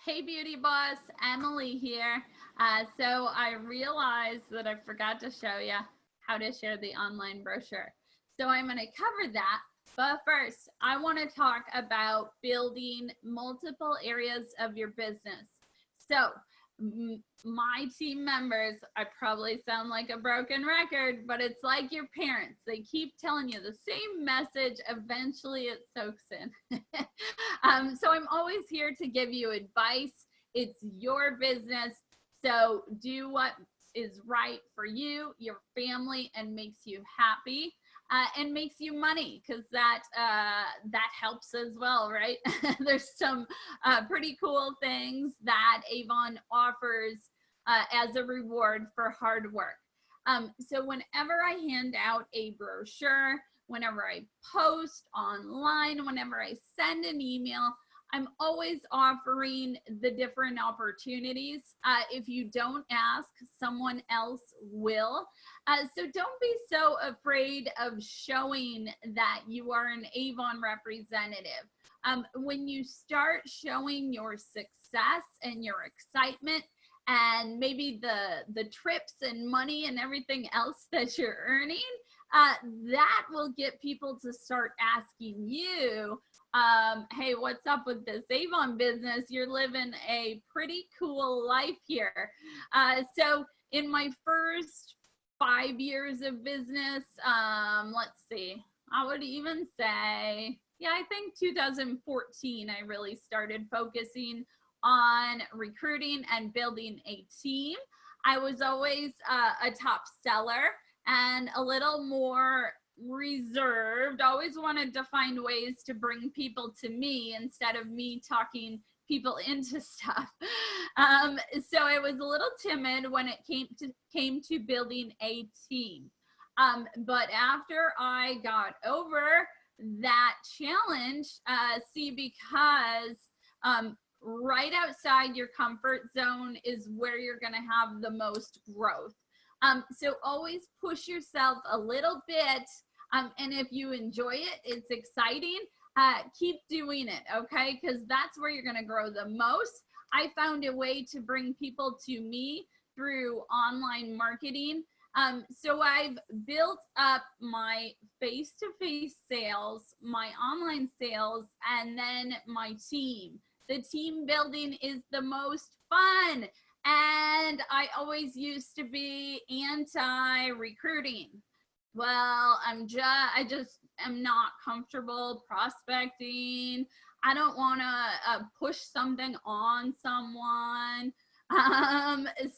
Hey Beauty Boss, Emily here. So I realized that I forgot to show you how to share the online brochure. So I'm going to cover that. But first, I want to talk about building multiple areas of your business. So my team members, I probably sound like a broken record, but it's like your parents. They keep telling you the same message. Eventually it soaks in. So I'm always here to give you advice. It's your business. So do what is right for you, your family, and makes you happy. And makes you money, because that helps as well, right? There's some pretty cool things that Avon offers as a reward for hard work. So whenever I hand out a brochure, whenever I post online, whenever I send an email, I'm always offering the different opportunities. If you don't ask, someone else will. So don't be so afraid of showing that you are an Avon representative. When you start showing your success and your excitement, and maybe the trips and money and everything else that you're earning, that will get people to start asking you, hey, what's up with this Avon business? You're living a pretty cool life here. So in my first 5 years of business, let's see, I would even say, yeah, I think 2014, I really started focusing on recruiting and building a team. I was always a top seller and a little more reserved, always wanted to find ways to bring people to me instead of me talking people into stuff. So I was a little timid when it came to building a team. But after I got over that challenge, because right outside your comfort zone is where you're going to have the most growth. So always push yourself a little bit. And if you enjoy it, it's exciting, keep doing it, okay? Because that's where you're going to grow the most. I found a way to bring people to me through online marketing. So I've built up my face-to-face sales, my online sales, and then my team. The team building is the most fun. And I always used to be anti-recruiting. Well, I just am not comfortable prospecting. I don't want to push something on someone.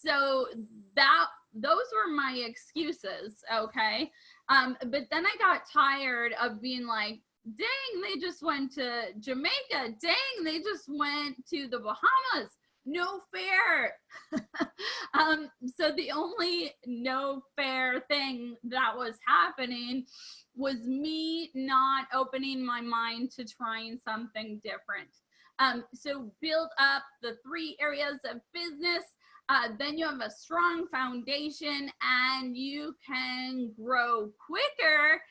So those were my excuses, okay? But then I got tired of being like, dang, they just went to Jamaica. Dang, they just went to the Bahamas. No fair. So the only no fair thing that was happening was me not opening my mind to trying something different. So build up the 3 areas of business. Then you have a strong foundation and you can grow quicker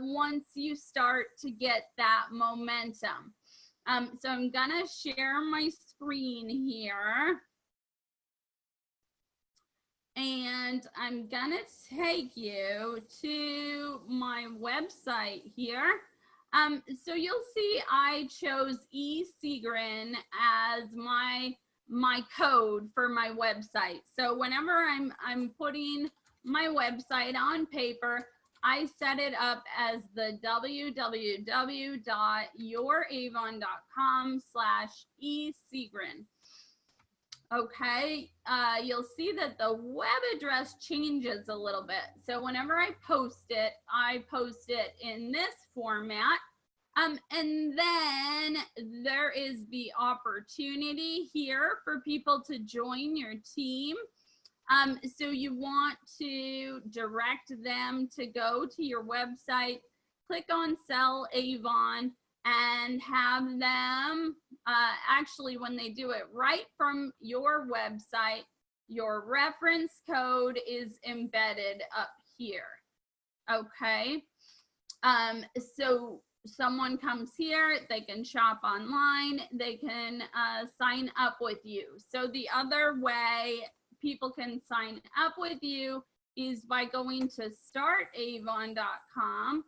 once you start to get that momentum. So I'm gonna share my screen here. And I'm gonna take you to my website here. So you'll see I chose eSegrin as my code for my website. So whenever I'm putting my website on paper, I set it up as the www.youravon.com/eSegrin. Okay, you'll see that the web address changes a little bit. So whenever I post it in this format. And then there is the opportunity here for people to join your team. So you want to direct them to go to your website, click on Sell Avon, and have them, actually when they do it right from your website, your reference code is embedded up here, okay? So someone comes here, they can shop online, they can sign up with you. So the other way people can sign up with you is by going to startavon.com,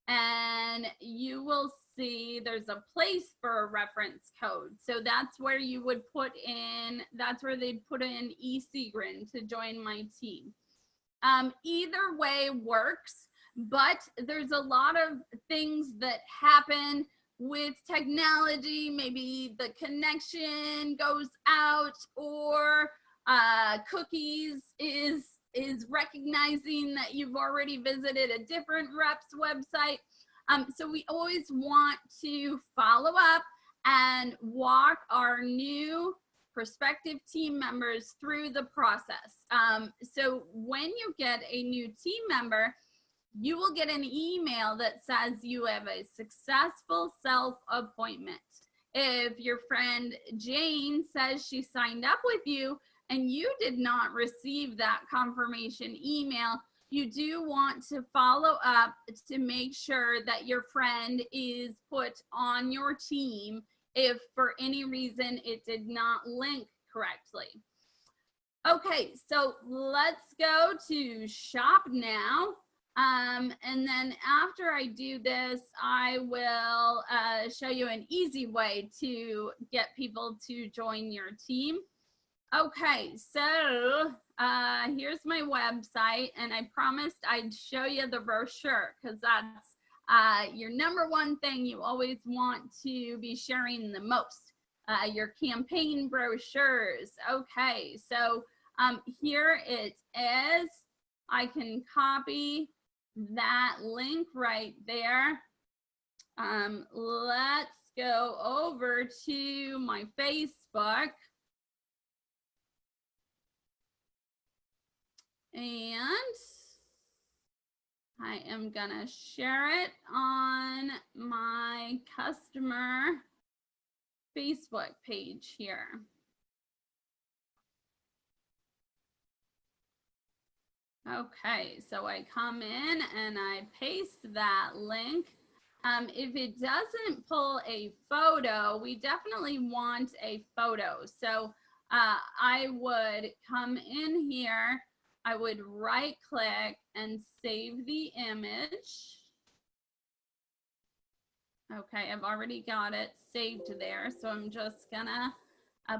and you will see there's a place for a reference code. So that's where you would put in, that's where they'd put in eSegrin to join my team. Either way works, but there's a lot of things that happen with technology. Maybe the connection goes out, or cookies is recognizing that you've already visited a different rep's website. So we always want to follow up and walk our new prospective team members through the process. So when you get a new team member, you will get an email that says you have a successful self-appointment. If your friend Jane says she signed up with you and you did not receive that confirmation email, you do want to follow up to make sure that your friend is put on your team if for any reason it did not link correctly. Okay, so let's go to shop now. And then after I do this, I will show you an easy way to get people to join your team. Okay, so here's my website, and I promised I'd show you the brochure, because that's your number one thing you always want to be sharing the most, your campaign brochures. Okay, so here it is. I can copy that link right there. Let's go over to my Facebook. And I am gonna share it on my customer Facebook page here. Okay, so I come in and I paste that link. If it doesn't pull a photo, we definitely want a photo. So I would come in here, I would right click and save the image. Okay, I've already got it saved there, so I'm just gonna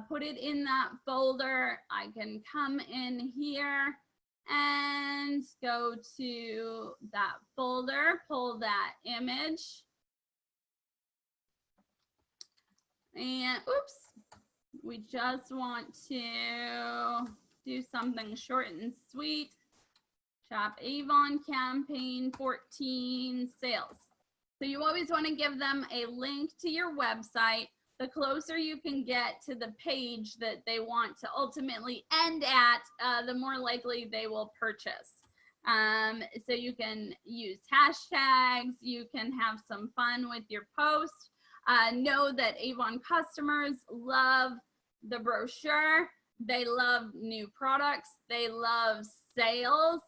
put it in that folder. I can come in here and go to that folder, pull that image, and oops, we just want to do something short and sweet. Shop Avon campaign 14 sales. So you always want to give them a link to your website. The closer you can get to the page that they want to ultimately end at, the more likely they will purchase. So you can use hashtags, you can have some fun with your post. Know that Avon customers love the brochure, they love new products, they love sales.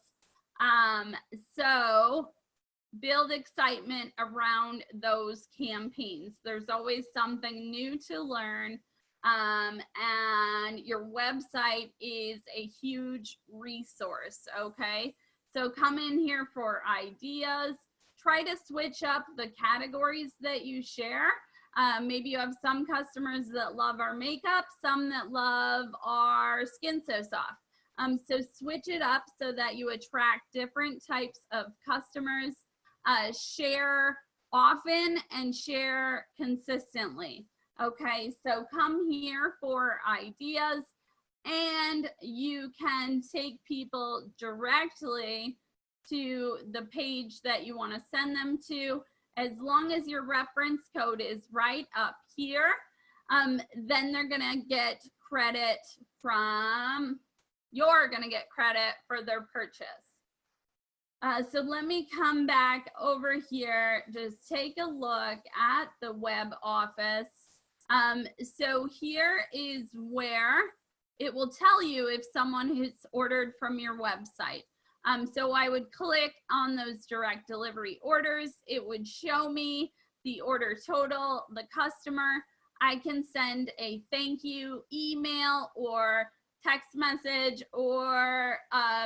So build excitement around those campaigns. There's always something new to learn, and your website is a huge resource, okay? So come in here for ideas. Try to switch up the categories that you share. Maybe you have some customers that love our makeup, some that love our Skin So Soft. So switch it up so that you attract different types of customers. Share often and share consistently. Okay, so come here for ideas, and you can take people directly to the page that you want to send them to. As long as your reference code is right up here, then they're gonna get credit from, you're gonna get credit for their purchase. So let me come back over here, just take a look at the web office. So here is where it will tell you if someone has ordered from your website. So I would click on those direct delivery orders. It would show me the order total, the customer. I can send a thank you email or text message or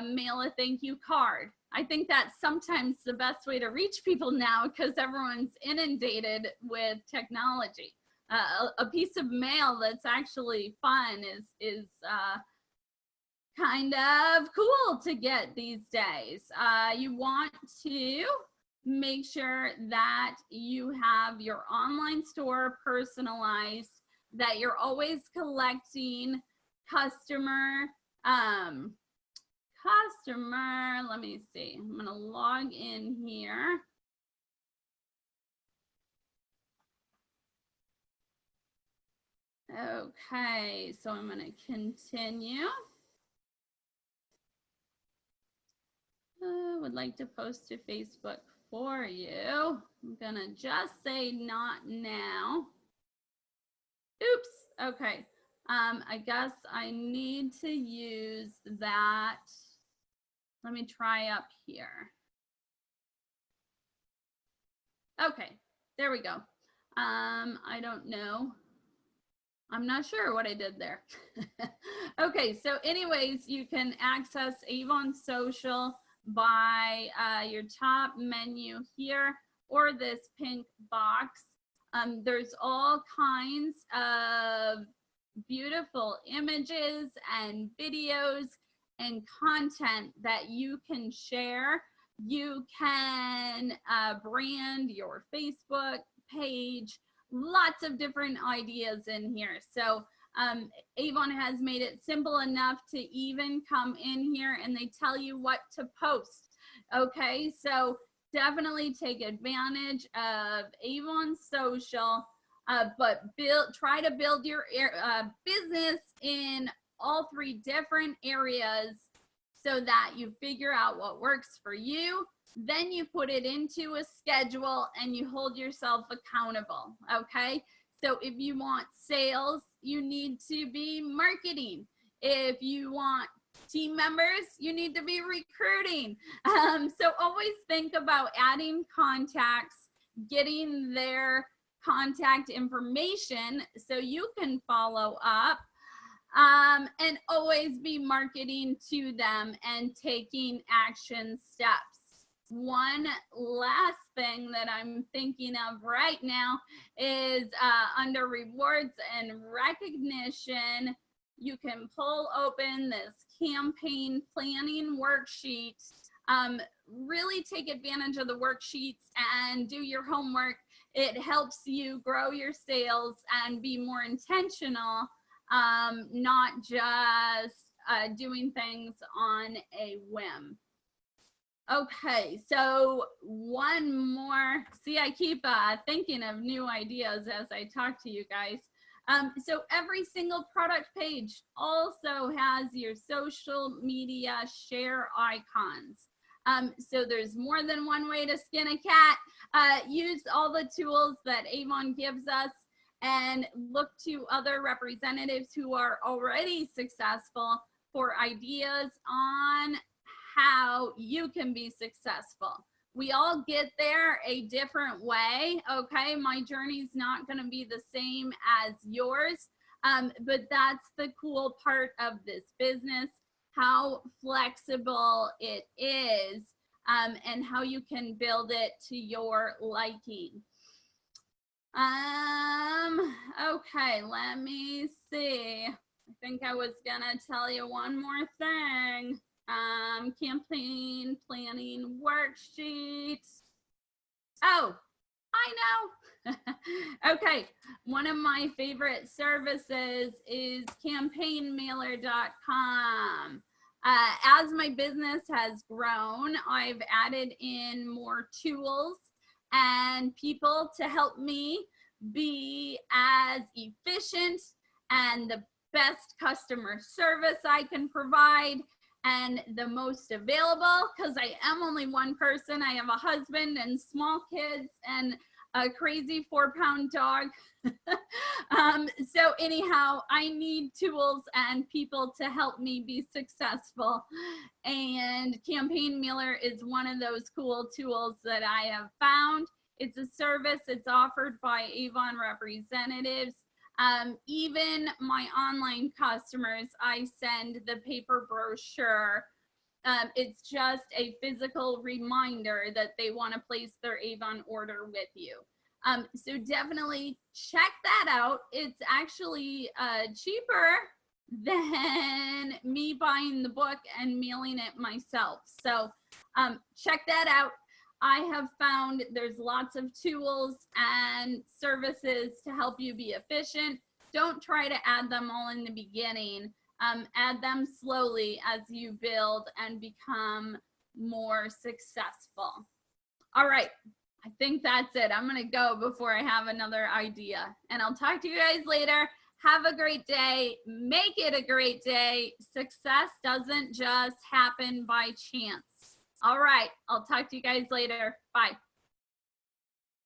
mail a thank you card. I think that's sometimes the best way to reach people now because everyone's inundated with technology. A piece of mail that's actually fun is kind of cool to get these days. You want to make sure that you have your online store personalized, that you're always collecting customer, let me see, I'm gonna log in here. Okay, so I'm gonna continue. Would like to post to Facebook for you. I'm gonna just say not now. Oops, okay. I guess I need to use that. Let me try up here. Okay, there we go. I don't know. I'm not sure what I did there. Okay, so anyways, you can access Avon Social by your top menu here or this pink box. There's all kinds of beautiful images and videos and content that you can share. You can brand your Facebook page, lots of different ideas in here. So Avon has made it simple enough to even come in here and they tell you what to post. Okay, so definitely take advantage of Avon Social, but try to build your business in all 3 different areas so that you figure out what works for you. Then you put it into a schedule and you hold yourself accountable. Okay, so if you want sales, you need to be marketing. If you want team members, you need to be recruiting. So always think about adding contacts, getting their contact information so you can follow up, and always be marketing to them and taking action steps. One last thing that I'm thinking of right now is under rewards and recognition, you can pull open this campaign planning worksheet. Really take advantage of the worksheets and do your homework. It helps you grow your sales and be more intentional, not just doing things on a whim. Okay, so one more. See, I keep thinking of new ideas as I talk to you guys. So every single product page also has your social media share icons. So there's more than one way to skin a cat. Use all the tools that Avon gives us and look to other representatives who are already successful for ideas on how you can be successful. We all get there a different way, okay? My journey's not gonna be the same as yours, but that's the cool part of this business, how flexible it is, and how you can build it to your liking. Okay, let me see. I think I was gonna tell you one more thing. Campaign planning worksheet. Oh, I know. Okay, one of my favorite services is campaignmailer.com. As my business has grown, I've added in more tools and people to help me be as efficient and the best customer service I can provide and the most available, because I am only one person. I have a husband and small kids, and a crazy 4-pound dog. So anyhow, I need tools and people to help me be successful. And Campaign Mailer is one of those cool tools that I have found. It's a service. It's offered by Avon representatives. Even my online customers, I send the paper brochure. It's just a physical reminder that they want to place their Avon order with you. So definitely check that out. It's actually cheaper than me buying the book and mailing it myself. So check that out. I have found there's lots of tools and services to help you be efficient. Don't try to add them all in the beginning. Add them slowly as you build and become more successful. All right, I think that's it. I'm gonna go before I have another idea. And I'll talk to you guys later. Have a great day. Make it a great day. Success doesn't just happen by chance. All right, I'll talk to you guys later. Bye.